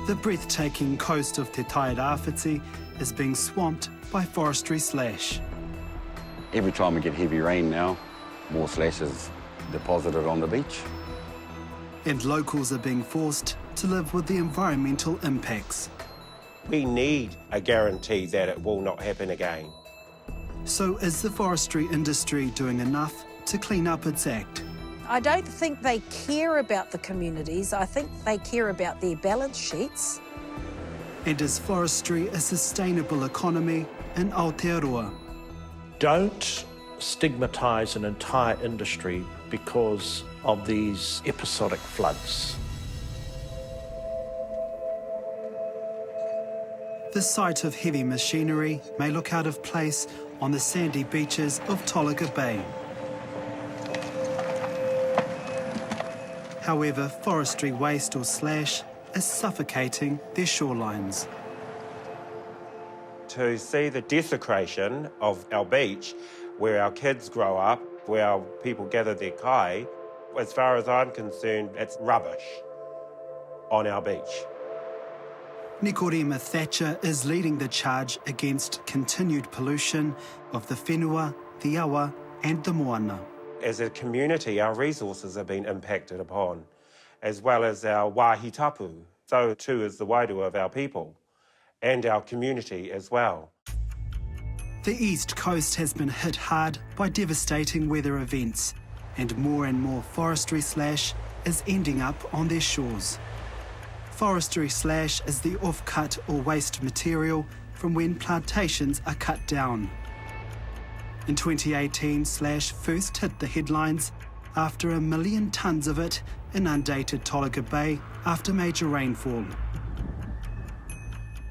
The breathtaking coast of Te Tai Rawhiti is being swamped by forestry slash. Every time we get heavy rain now, more slash is deposited on the beach. And locals are being forced to live with the environmental impacts. We need a guarantee that it will not happen again. So is the forestry industry doing enough to clean up its act? I don't think they care about the communities. I think they care about their balance sheets. And is forestry a sustainable economy in Aotearoa? Don't stigmatise an entire industry because of these episodic floods. The sight of heavy machinery may look out of place on the sandy beaches of Tolaga Bay. However, forestry waste or slash is suffocating their shorelines. To see the desecration of our beach, where our kids grow up, where our people gather their kai, as far as I'm concerned, it's rubbish on our beach. Nikorima Thatcher is leading the charge against continued pollution of the whenua, the awa and the moana. As a community, our resources have been impacted upon, as well as our wāhi tapu. So too is the wairua of our people and our community as well. The East Coast has been hit hard by devastating weather events, and more forestry slash is ending up on their shores. Forestry slash is the offcut or waste material from when plantations are cut down. In 2018, slash first hit the headlines after 1 million tonnes of it inundated Tolaga Bay after major rainfall.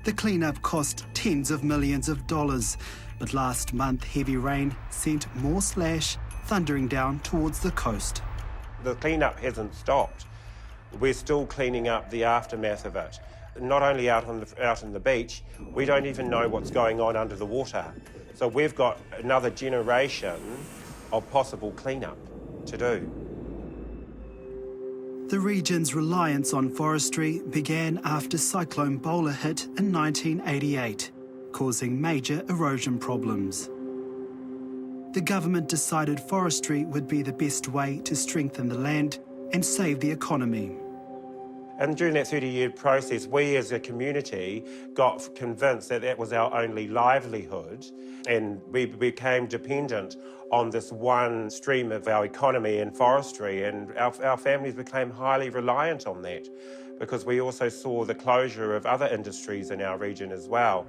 The cleanup cost tens of millions of dollars, but last month heavy rain sent more slash thundering down towards the coast. The cleanup hasn't stopped. We're still cleaning up the aftermath of it. Not only out on the beach, we don't even know what's going on under the water. So we've got another generation of possible cleanup to do. The region's reliance on forestry began after Cyclone Bowler hit in 1988, causing major erosion problems. The government decided forestry would be the best way to strengthen the land and save the economy. And during that 30-year process, we as a community got convinced that that was our only livelihood, and we became dependent on this one stream of our economy and forestry, and our families became highly reliant on that because we also saw the closure of other industries in our region as well.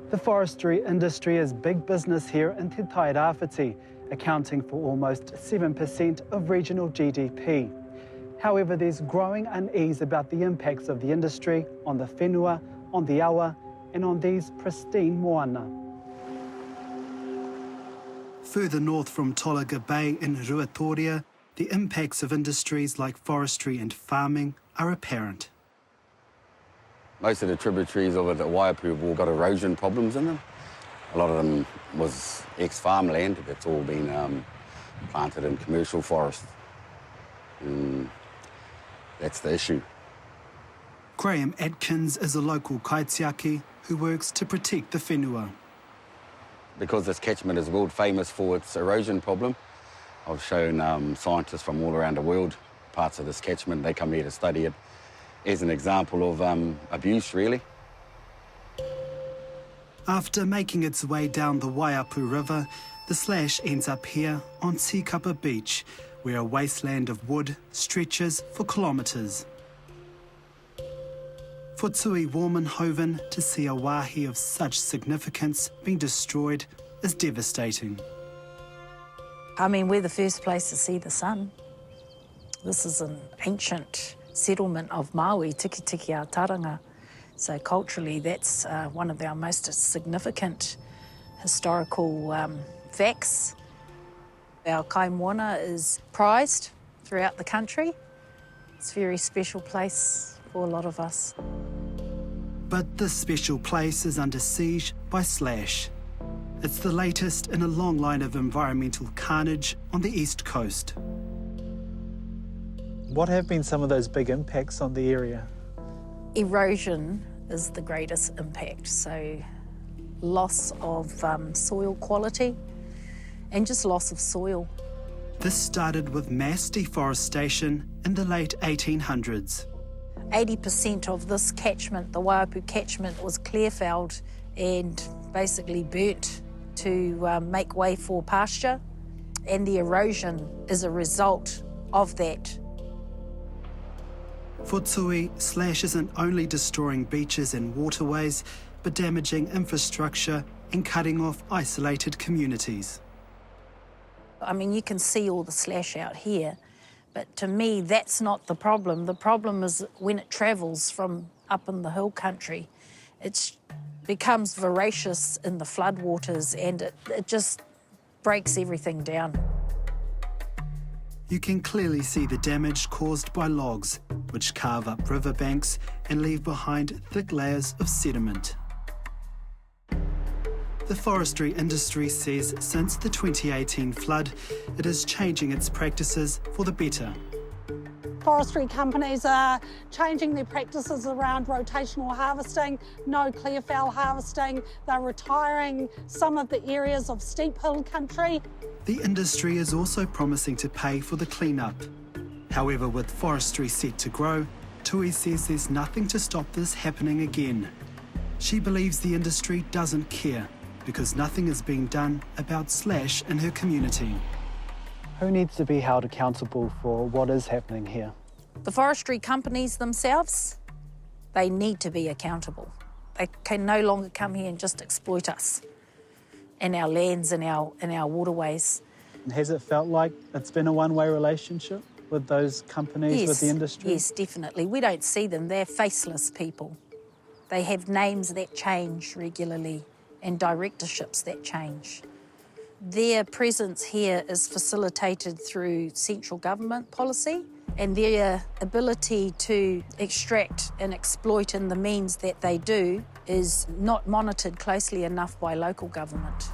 The forestry industry is big business here in Te Tai Rawhiti, accounting for almost 7% of regional GDP. However, there's growing unease about the impacts of the industry on the whenua, on the awa, and on these pristine moana. Further north from Tolaga Bay in Ruatoria, the impacts of industries like forestry and farming are apparent. Most of the tributaries of the Waiapu have all got erosion problems in them. A lot of them was ex-farmland that's all been planted in commercial forest. That's the issue. Graeme Atkins is a local kaitiaki who works to protect the whenua. Because this catchment is world famous for its erosion problem, I've shown scientists from all around the world parts of this catchment. They come here to study it as an example of abuse, really. After making its way down the Waiapu River, the slash ends up here on Tikapa Beach, where a wasteland of wood stretches for kilometres. For Tui Warmenhoven, to see a wāhi of such significance being destroyed is devastating. I mean, we're the first place to see the sun. This is an ancient settlement of Maui, Tiki Tiki a Taranga. So culturally, that's one of our most significant historical facts. Our kai moana is prized throughout the country. It's a very special place for a lot of us. But this special place is under siege by slash. It's the latest in a long line of environmental carnage on the East Coast. What have been some of those big impacts on the area? Erosion is the greatest impact, so loss of soil quality and just loss of soil. This started with mass deforestation in the late 1800s. 80% of this catchment, the Waiapu catchment, was clearfelled and basically burnt to make way for pasture, and the erosion is a result of that. For Tui, slash isn't only destroying beaches and waterways, but damaging infrastructure and cutting off isolated communities. I mean, you can see all the slash out here, but to me, that's not the problem. The problem is when it travels from up in the hill country, it becomes voracious in the floodwaters and it just breaks everything down. You can clearly see the damage caused by logs, which carve up riverbanks and leave behind thick layers of sediment. The forestry industry says since the 2018 flood, it is changing its practices for the better. Forestry companies are changing their practices around rotational harvesting, no clearfell harvesting. They're retiring some of the areas of steep hill country. The industry is also promising to pay for the clean-up. However, with forestry set to grow, Tui says there's nothing to stop this happening again. She believes the industry doesn't care because nothing is being done about slash in her community. Who needs to be held accountable for what is happening here? The forestry companies themselves, they need to be accountable. They can no longer come here and just exploit us and our lands and our waterways. Has it felt like it's been a one-way relationship with those companies, Yes, with the industry? Yes, definitely. We don't see them. They're faceless people. They have names that change regularly and directorships that change. Their presence here is facilitated through central government policy, and their ability to extract and exploit in the means that they do is not monitored closely enough by local government.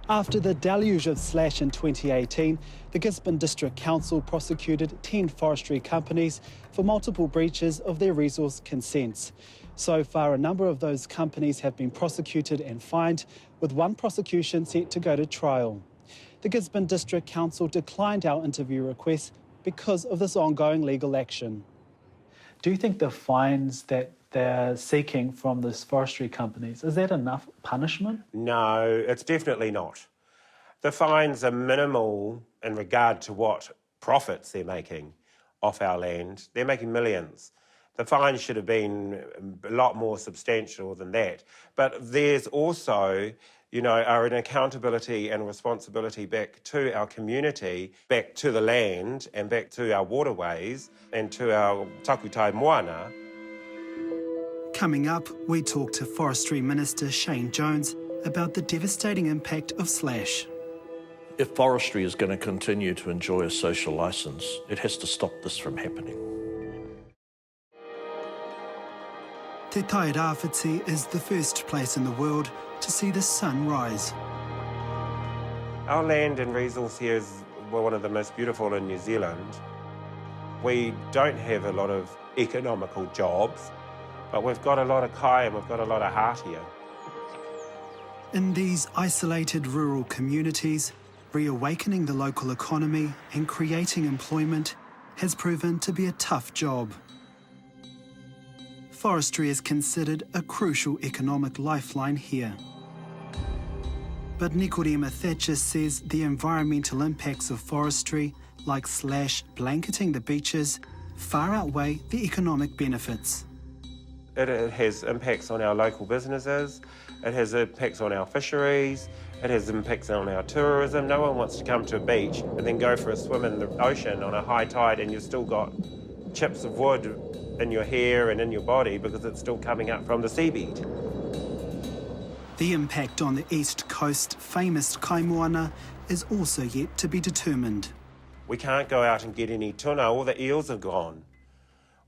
After the deluge of slash in 2018, the Gisborne District Council prosecuted 10 forestry companies for multiple breaches of their resource consents. So far, a number of those companies have been prosecuted and fined, with one prosecution set to go to trial. The Gisborne District Council declined our interview request because of this ongoing legal action. Do you think the fines that they're seeking from these forestry companies, is that enough punishment? No, it's definitely not. The fines are minimal in regard to what profits they're making off our land. They're making millions. The fines should have been a lot more substantial than that. But there's also, an accountability and responsibility back to our community, back to the land and back to our waterways and to our takutai moana. Coming up, we talk to Forestry Minister Shane Jones about the devastating impact of slash. If forestry is going to continue to enjoy a social licence, it has to stop this from happening. Te Tai Rawhiti is the first place in the world to see the sun rise. Our land and resource here is one of the most beautiful in New Zealand. We don't have a lot of economical jobs, but we've got a lot of kai and we've got a lot of heart here. In these isolated rural communities, reawakening the local economy and creating employment has proven to be a tough job. Forestry is considered a crucial economic lifeline here. But Nikorima Thatcher says the environmental impacts of forestry, like slash blanketing the beaches, far outweigh the economic benefits. It has impacts on our local businesses, it has impacts on our fisheries, it has impacts on our tourism. No one wants to come to a beach and then go for a swim in the ocean on a high tide and you've still got chips of wood in your hair and in your body because it's still coming up from the seabed. The impact on the East Coast famous kaimoana is also yet to be determined. We can't go out and get any tuna. All the eels have gone.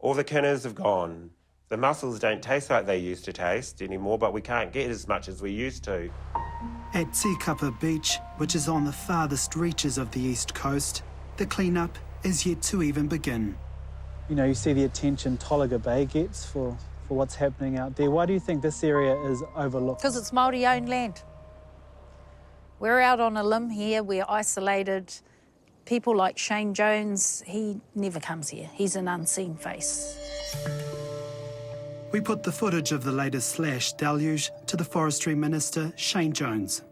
All the kinners have gone. The mussels don't taste like they used to taste anymore, but we can't get as much as we used to. At Tikapa Beach, which is on the farthest reaches of the East Coast, the clean-up is yet to even begin. You know, you see the attention Tolaga Bay gets for what's happening out there. Why do you think this area is overlooked? Because it's Māori-owned land. We're out on a limb here, we're isolated. People like Shane Jones, he never comes here. He's an unseen face. We put the footage of the latest slash deluge to the Forestry Minister Shane Jones.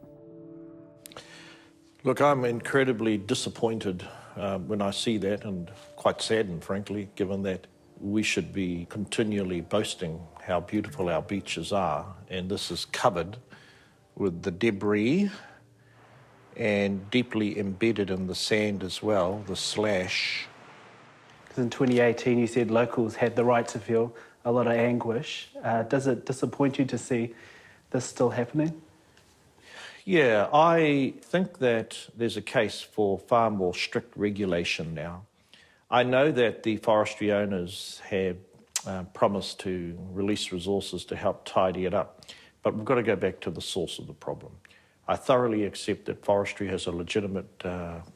Look, I'm incredibly disappointed when I see that, and quite saddened, frankly, given that we should be continually boasting how beautiful our beaches are, and this is covered with the debris and deeply embedded in the sand as well, the slash. Because in 2018 you said locals had the right to feel a lot of anguish. Does it disappoint you to see this still happening? Yeah, I think that there's a case for far more strict regulation now. I know that the forestry owners have promised to release resources to help tidy it up, but we've got to go back to the source of the problem. I thoroughly accept that forestry has a legitimate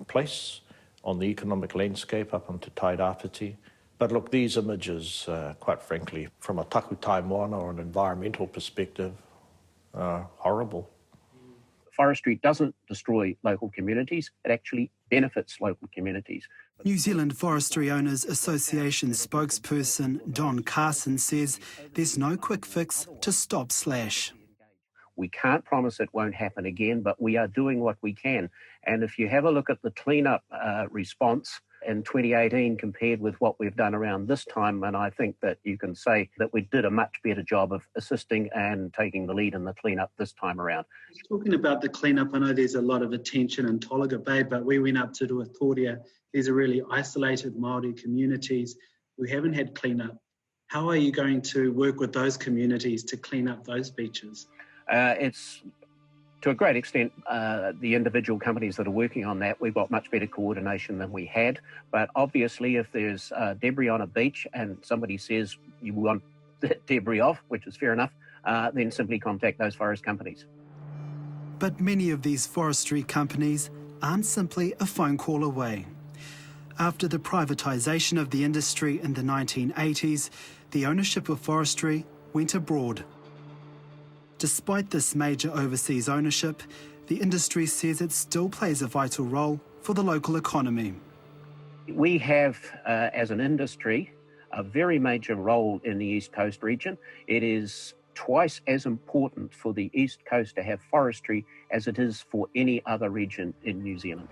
place on the economic landscape up on Te Tai Rawhiti. But look, these images, quite frankly, from a takutai moana or an environmental perspective, are horrible. Forestry doesn't destroy local communities, it actually benefits local communities. New Zealand Forestry Owners Association spokesperson Don Carson says there's no quick fix to stop slash. We can't promise it won't happen again, but we are doing what we can. And if you have a look at the cleanup response in 2018 compared with what we've done around this time, and I think that you can say that we did a much better job of assisting and taking the lead in the cleanup this time around. Talking about the cleanup, I know there's a lot of attention in Tolaga Bay, but we went up to do a Pūtea. These are really isolated Māori communities who haven't had cleanup. How are you going to work with those communities to clean up those beaches? It's, to a great extent, the individual companies that are working on that. We've got much better coordination than we had. But obviously, if there's debris on a beach and somebody says you want that debris off, which is fair enough, then simply contact those forest companies. But many of these forestry companies aren't simply a phone call away. After the privatisation of the industry in the 1980s, the ownership of forestry went abroad. Despite this major overseas ownership, the industry says it still plays a vital role for the local economy. We have, as an industry, a very major role in the East Coast region. It is twice as important for the East Coast to have forestry as it is for any other region in New Zealand.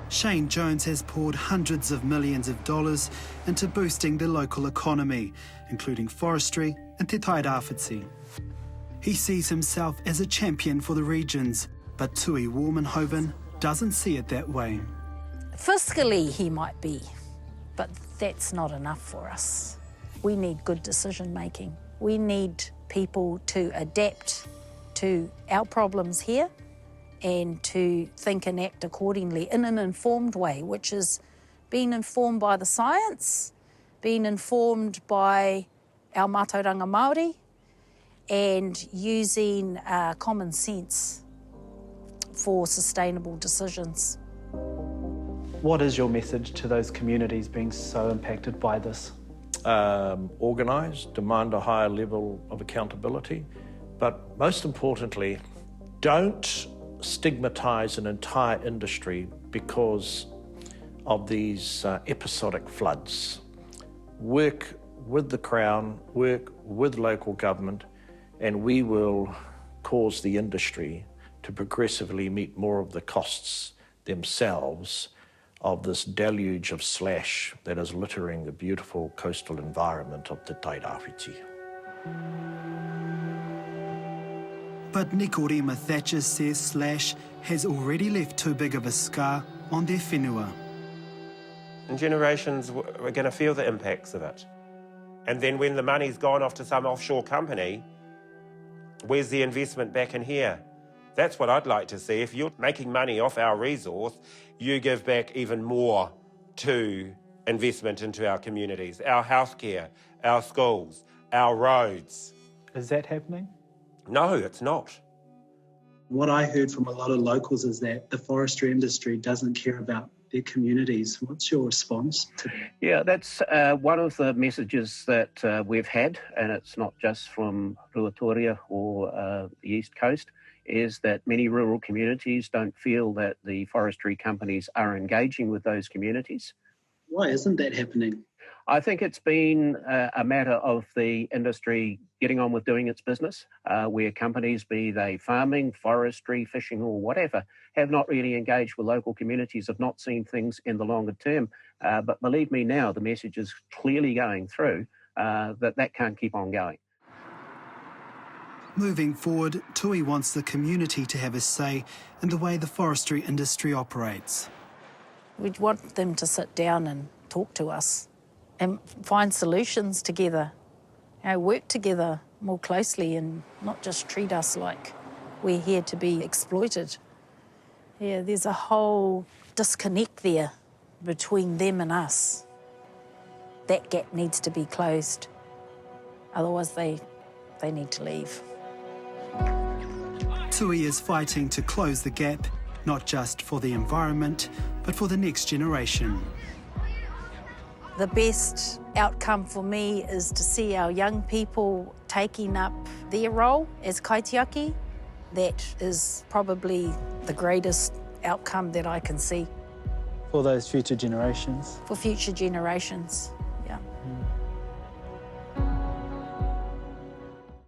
Shane Jones has poured hundreds of millions of dollars into boosting the local economy, including forestry and Te Tai Rawhiti. He sees himself as a champion for the regions, but Tui Warmenhoven doesn't see it that way. Fiscally, he might be, but that's not enough for us. We need good decision making. We need people to adapt to our problems here and to think and act accordingly in an informed way, which is being informed by the science, being informed by our mātauranga Māori, and using common sense for sustainable decisions. What is your message to those communities being so impacted by this? Organise, demand a higher level of accountability, but most importantly, don't stigmatise an entire industry because of these episodic floods. Work with the Crown, work with local government, and we will cause the industry to progressively meet more of the costs themselves of this deluge of slash that is littering the beautiful coastal environment of Te Tai Rawhiti. But Nikorima Thatcher says slash has already left too big of a scar on their whenua. And generations are going to feel the impacts of it. And then when the money's gone off to some offshore company, where's the investment back in here? That's what I'd like to see. If you're making money off our resource, you give back even more to investment into our communities, our healthcare, our schools, our roads. Is that happening? No, it's not. What I heard from a lot of locals is that the forestry industry doesn't care about their communities. What's your response to that? Yeah, that's one of the messages that we've had, and it's not just from Ruatoria or the East Coast, is that many rural communities don't feel that the forestry companies are engaging with those communities. Why isn't that happening? I think it's been a matter of the industry getting on with doing its business, where companies, be they farming, forestry, fishing or whatever, have not really engaged with local communities, have not seen things in the longer term. But believe me now, the message is clearly going through that can't keep on going. Moving forward, Tui wants the community to have a say in the way the forestry industry operates. We'd want them to sit down and talk to us and find solutions together, work together more closely and not just treat us like we're here to be exploited. Yeah, there's a whole disconnect there between them and us. That gap needs to be closed, otherwise they need to leave. Tui is fighting to close the gap, not just for the environment, but for the next generation. The best outcome for me is to see our young people taking up their role as kaitiaki. That is probably the greatest outcome that I can see. For those future generations? For future generations.